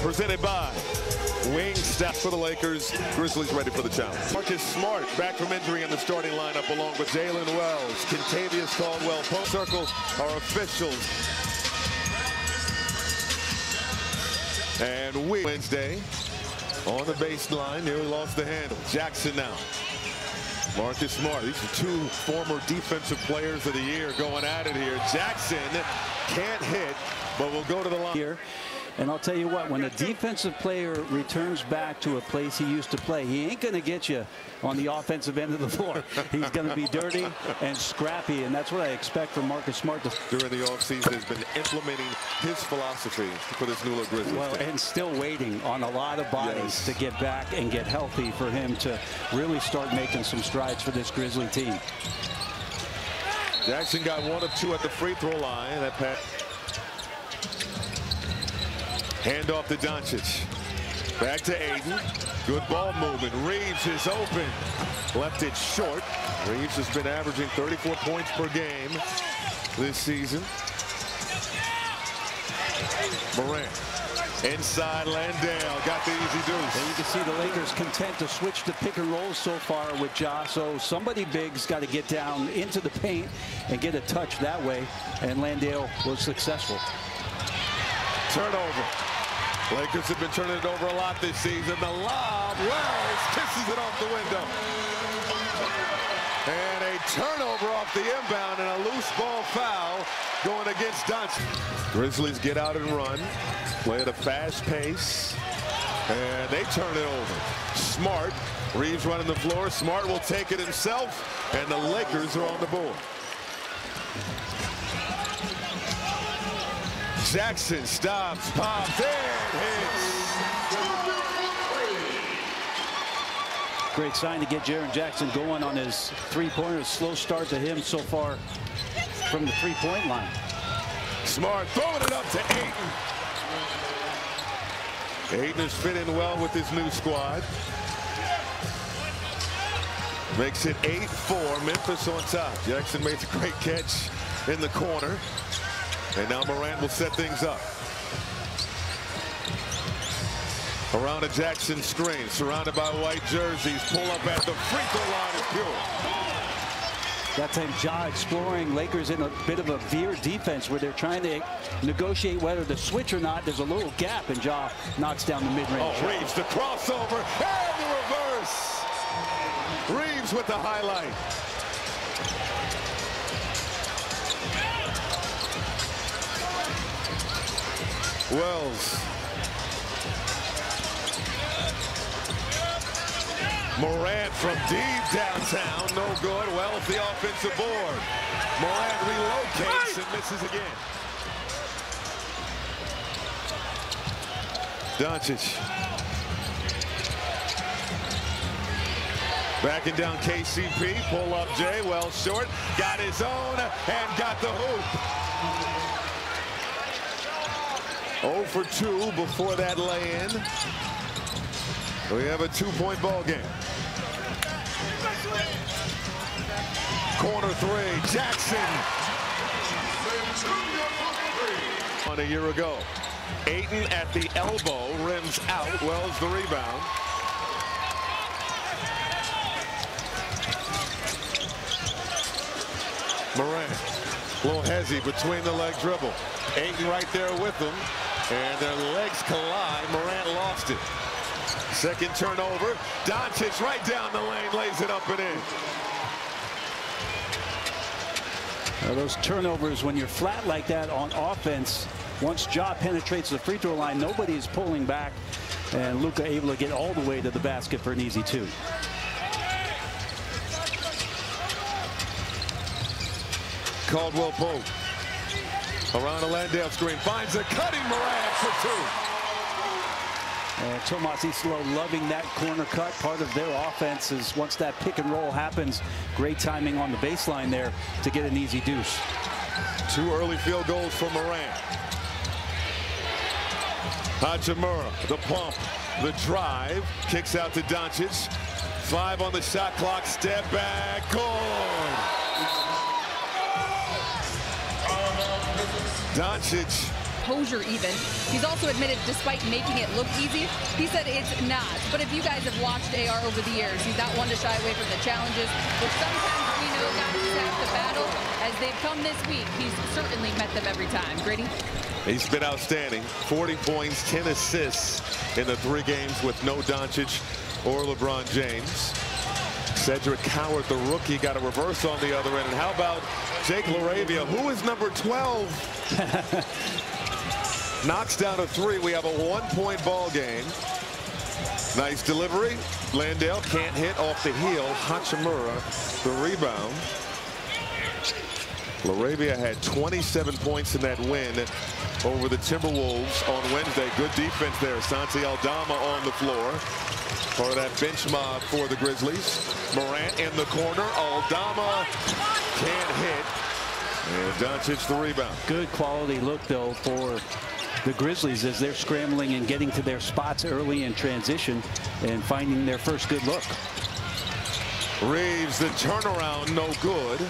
presented by Wingstop for the Lakers. Grizzlies ready for the challenge. Marcus Smart back from injury in the starting lineup along with Jalen Wells, Kentavious Caldwell. Post circle our officials. And Wednesday on the baseline, nearly lost the handle. Jackson now. Marcus Smart. These are two former defensive players of the year going at it here. Jackson can't hit, but will go to the line here. And I'll tell you what, when a defensive player returns back to a place he used to play, he ain't going to get you on the offensive end of the floor. He's going to be dirty and scrappy, and that's what I expect from Marcus Smart. During the offseason, has been implementing his philosophy for this New Look Grizzlies team. And still waiting on a lot of bodies to get back and get healthy for him to really start making some strides for this Grizzly team. Jackson got 1 of 2 at the free throw line. That pass. Hand off to Doncic. Back to Aiden. Good ball movement. Reeves is open. Left it short. Reeves has been averaging 34 points per game this season. Morant. Inside Landale. Got the easy deuce. And you can see the Lakers content to switch to pick and roll so far with Ja. So somebody big's got to get down into the paint and get a touch that way. And Landale was successful. Turnover. Lakers have been turning it over a lot this season. The lob, Wells kisses it off the window. And a turnover off the inbound and a loose ball foul going against Doncic. Grizzlies get out and run, play at a fast pace, and they turn it over. Smart, Reeves running the floor. Smart will take it himself, and the Lakers are on the board. Jackson stops, pops, and hits. Great sign to get Jaren Jackson going on his three-pointer. Slow start to him so far from the three-point line. Smart throwing it up to Ayton. Ayton is fitting well with his new squad. Makes it 8-4. Memphis on top. Jackson makes a great catch in the corner. And now Morant will set things up. Around a Jackson screen, surrounded by white jerseys. Pull up at the free throw line is pure. That time Ja exploring. Lakers in a bit of a veer defense where they're trying to negotiate whether to switch or not. There's a little gap, and Ja knocks down the mid-range. Oh, Reeves, the crossover, and the reverse. Reeves with the highlight. Wells. Morant from deep downtown, no good. Wells the offensive board. Morant relocates and misses again. Doncic. Backing down KCP, pull up Jay, Wells short, got his own and got the hoop. 0 for 2 before that lay-in. We have a 2-point ball game. Corner 3, Jackson. On a year ago. Ayton at the elbow, rims out. Wells the rebound. Morant, a little hezzy between the leg dribble. Ayton right there with him. And their legs collide. Morant lost it. Second turnover. Doncic right down the lane, lays it up and in. Now those turnovers, when you're flat like that on offense, once Ja penetrates the free throw line, nobody is pulling back. And Luka able to get all the way to the basket for an easy 2. Caldwell Pope. Around a Landale screen, finds a cutting Morant for 2. And Tomas Islo loving that corner cut. Part of their offense is once that pick and roll happens, great timing on the baseline there to get an easy deuce. 2 early field goals for Morant. Hachimura, the pump, the drive, kicks out to Doncic. 5 on the shot clock, step back, good. Doncic composure even. He's also admitted, despite making it look easy, he said it's not. But if you guys have watched AR over the years, he's not one to shy away from the challenges, which sometimes we know guys have to battle. As they've come this week, he's certainly met them every time. Grady? He's been outstanding. 40 points, 10 assists in the 3 games with no Doncic or LeBron James. Cedric Howard, the rookie, got a reverse on the other end. And how about Jake LaRavia, who is number 12? Knocks down a 3. We have a 1-point ball game. Nice delivery. Landale can't hit off the heel. Hachimura, the rebound. LaRavia had 27 points in that win over the Timberwolves on Wednesday. Good defense there. Santi Aldama on the floor. Part of that bench mob for the Grizzlies. Morant in the corner. Aldama can't hit. And Doncic the rebound. Good quality look, though, for the Grizzlies as they're scrambling and getting to their spots early in transition and finding their first good look. Reeves, the turnaround, no good.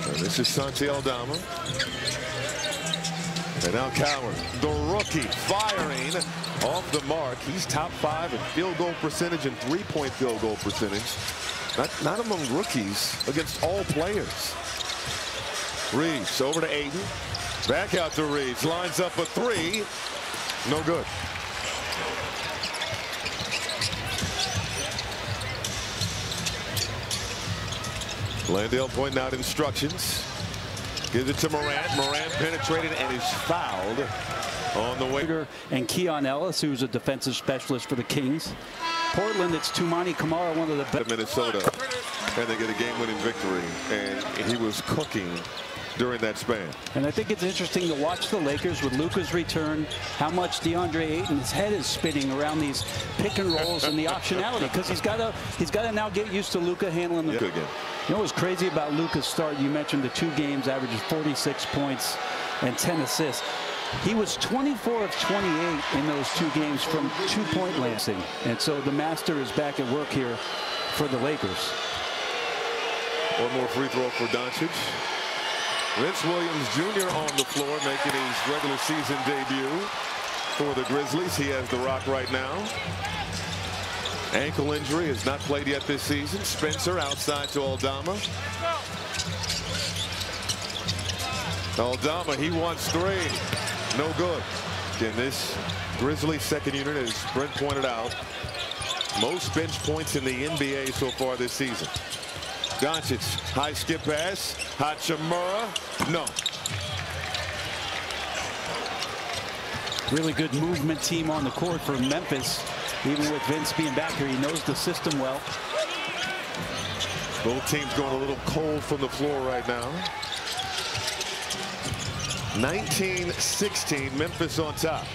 And this is Santi Aldama. And now Coward, the rookie, firing off the mark. He's top 5 in field goal percentage and 3-point field goal percentage. Not among rookies, against all players. Reeves over to Ayton. Back out to Reeves. Lines up a 3. No good. Landale pointing out instructions. Gives it to Morant. Morant penetrated and is fouled on the way. And Keon Ellis, who's a defensive specialist for the Kings. Portland, it's Toumani Camara, one of the best. Minnesota, and they get a game-winning victory, and he was cooking during that span. And I think it's interesting to watch the Lakers with Luka's return, how much DeAndre Ayton's head is spinning around these pick and rolls and the optionality, because he's got to now get used to Luka handling the. Yeah. Good game. You know what's crazy about Luka's start? You mentioned the 2 games, averages 46 points and 10 assists. He was 24 of 28 in those 2 games from 2-point lancing. And so the master is back at work here for the Lakers. One more free throw for Doncic. Vince Williams Jr. on the floor, making his regular season debut for the Grizzlies. He has the rock right now. Ankle injury, has not played yet this season. Spencer outside to Aldama. Aldama, he wants 3. No good. Again, this Grizzlies second unit, as Brent pointed out, most bench points in the NBA so far this season. Doncic, high skip pass. Hachimura, no. Really good movement team on the court for Memphis. Even with Vince being back here, he knows the system well. Both teams going a little cold from the floor right now. 19-16, Memphis on top.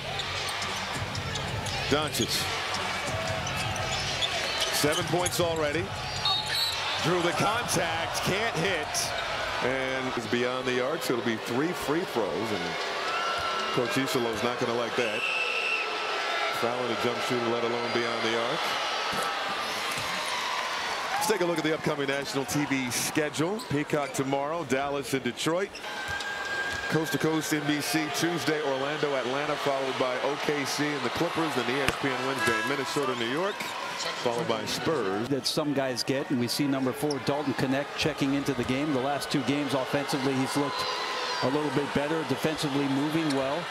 Doncic. 7 points already. Drew the contact, can't hit. And is beyond the arc, so it'll be 3 free throws. And Coach Isolo's not going to like that. Fouling a jump shooter, let alone beyond the arc. Let's take a look at the upcoming national TV schedule. Peacock tomorrow, Dallas and Detroit. Coast to coast NBC Tuesday, Orlando, Atlanta, followed by OKC and the Clippers. Then ESPN Wednesday, Minnesota, New York, followed by Spurs. That some guys get, and we see number 4, Dalton Connect, checking into the game. The last 2 games offensively, he's looked a little bit better, defensively moving well.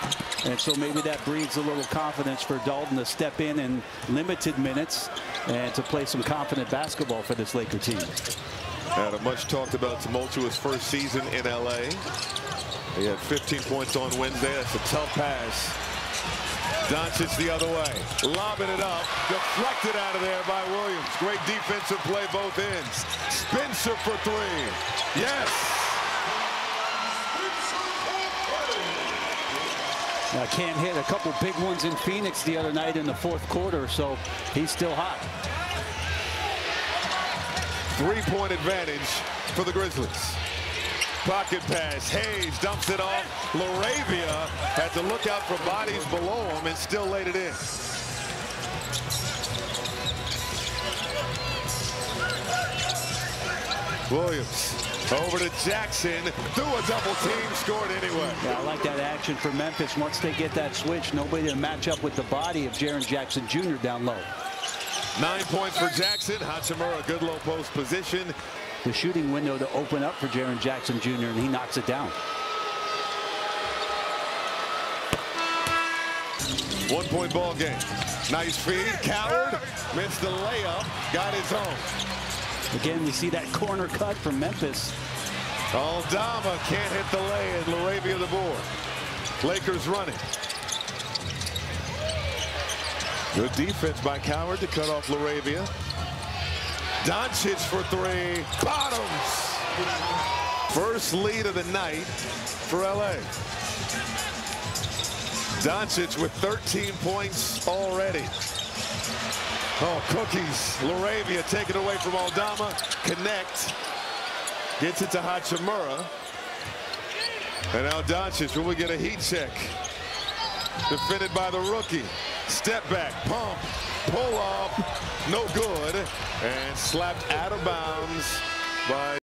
And so maybe that breeds a little confidence for Dalton to step in limited minutes and to play some confident basketball for this Laker team. Had a much talked about tumultuous first season in LA. He had 15 points on Wednesday. That's a tough pass. Doncic the other way, lobbing it up, deflected out of there by Williams. Great defensive play both ends. Spencer for 3. Yes. Now, can't hit a couple big ones in Phoenix the other night in the 4th quarter, so he's still hot. 3-point advantage for the Grizzlies. Pocket pass. Hayes dumps it off. LaRavia had to look out for bodies below him and still laid it in. Williams Over to Jackson. Threw a double team. Scored anyway. Yeah, I like that action for Memphis. Once they get that switch, nobody to match up with the body of Jaren Jackson Jr. down low. 9 points for Jackson. Hachimura, good low post position. The shooting window to open up for Jaren Jackson Jr. and he knocks it down. 1 point ball game. Nice feed. Coward missed the layup. Got his own. Again, we see that corner cut from Memphis. Aldama can't hit the lay and LaRavia the board. Lakers running. Good defense by Coward to cut off LaRavia. Doncic for three. Bottoms. First lead of the night for LA. Doncic with 13 points already. Oh, cookies. LaRavia taken away from Aldama. Connect. Gets it to Hachimura. And now Doncic, will we get a heat check? Defended by the rookie. Step back, pump, pull up, no good. And slapped out of bounds by